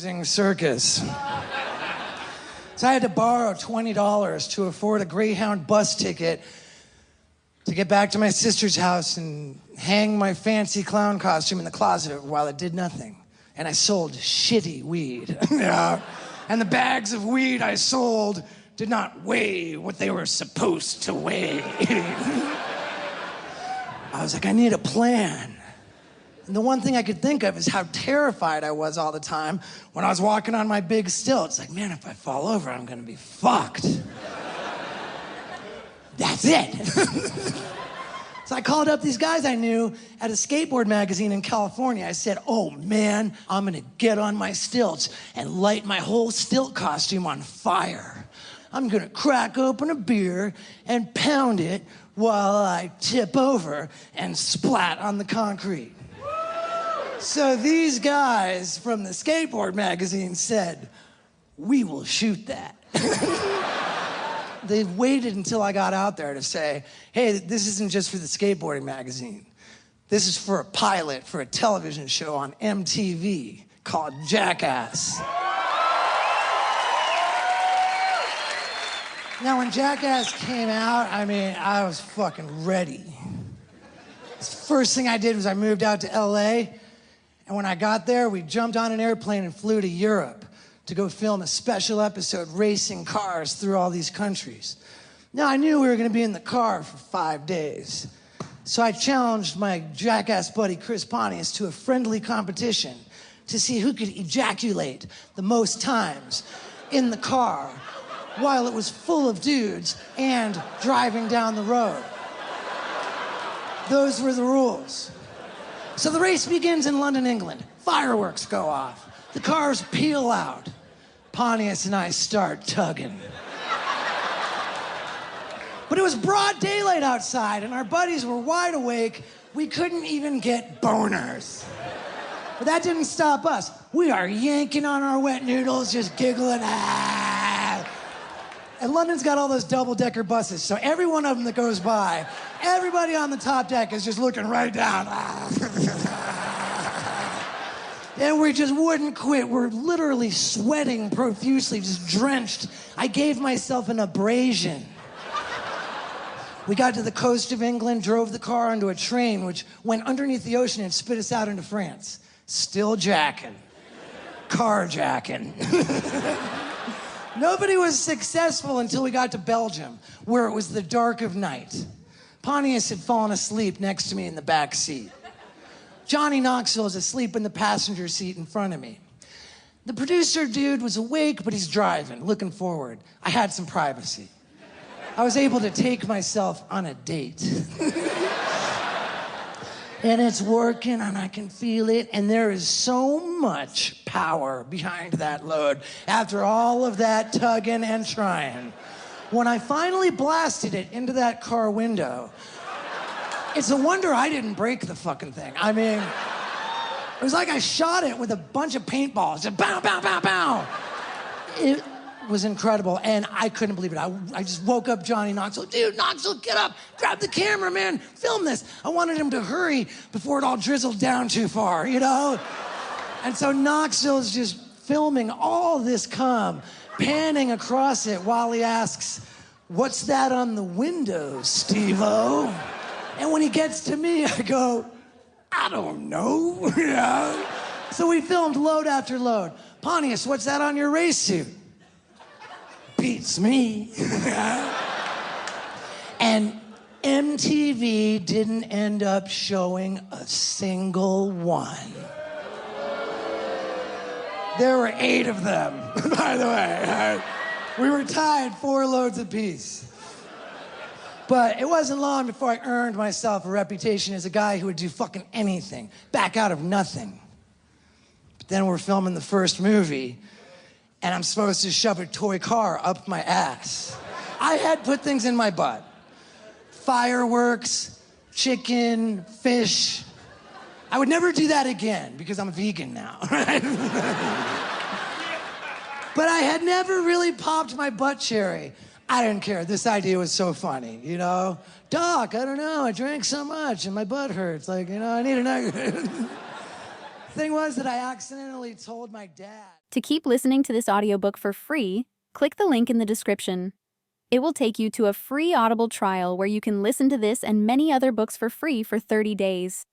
losing circus. So I had to borrow $20 to afford a Greyhound bus ticket to get back to my sister's house and hang my fancy clown costume in the closet while it did nothing. And I sold shitty weed. Yeah. And the bags of weed I sold did not weigh what they were supposed to weigh. I was like, I need a plan. And the one thing I could think of is how terrified I was all the time when I was walking on my big stilts. Like, man, if I fall over, I'm gonna be fucked. That's it. So I called up these guys I knew at a skateboard magazine in California. I said, oh man, I'm gonna get on my stilts and light my whole stilt costume on fire. I'm gonna crack open a beer and pound it while I tip over and splat on the concrete. So these guys from the skateboard magazine said, we will shoot that. They waited until I got out there to say, hey, this isn't just for the skateboarding magazine. This is for a pilot for a television show on MTV called Jackass. Now, when Jackass came out, I mean, I was fucking ready. The first thing I did was I moved out to LA, and when I got there, we jumped on an airplane and flew to Europe to go film a special episode racing cars through all these countries. Now, I knew we were gonna be in the car for 5 days. So I challenged my Jackass buddy Chris Pontius to a friendly competition to see who could ejaculate the most times in the car while it was full of dudes and driving down the road. Those were the rules. So the race begins in London, England. Fireworks go off. The cars peel out. Pontius and I start tugging. But it was broad daylight outside, and our buddies were wide awake. We couldn't even get boners. But that didn't stop us. We are yanking on our wet noodles, just giggling. Ah. And London's got all those double-decker buses, so every one of them that goes by, everybody on the top deck is just looking right down. And we just wouldn't quit. We're literally sweating profusely, just drenched. I gave myself an abrasion. We got to the coast of England, drove the car onto a train, which went underneath the ocean and spit us out into France. Still jacking. Carjacking. Nobody was successful until we got to Belgium, where it was the dark of night. Pontius had fallen asleep next to me in the back seat. Johnny Knoxville is asleep in the passenger seat in front of me. The producer dude was awake, but he's driving, looking forward. I had some privacy. I was able to take myself on a date. And it's working, and I can feel it, and there is so much power behind that load after all of that tugging and trying. When I finally blasted it into that car window, it's a wonder I didn't break the fucking thing. I mean, it was like I shot it with a bunch of paintballs. Just bow, bow, bow, bow. It was incredible, and I couldn't believe it. I just woke up Johnny Knoxville. Dude, Knoxville, get up. Grab the camera, man. Film this. I wanted him to hurry before it all drizzled down too far, you know? And so Knoxville's just filming all this cum, panning across it while he asks, what's that on the window, Steve O? And when he gets to me, I go, I don't know. Yeah. So we filmed load after load. Pontius, what's that on your race suit? Beats me. And MTV didn't end up showing a single one. There were 8 of them, by the way. We were tied 4 loads apiece. But it wasn't long before I earned myself a reputation as a guy who would do fucking anything, back out of nothing. But then we're filming the first movie, and I'm supposed to shove a toy car up my ass. I had put things in my butt. Fireworks, chicken, fish. I would never do that again because I'm a vegan now, right? But I had never really popped my butt cherry. I didn't care. This idea was so funny, you know? Doc, I don't know. I drank so much and my butt hurts. Like, you know, I need a nugget. Thing was that I accidentally told my dad. To keep listening to this audiobook for free, click the link in the description. It will take you to a free Audible trial where you can listen to this and many other books for free for 30 days.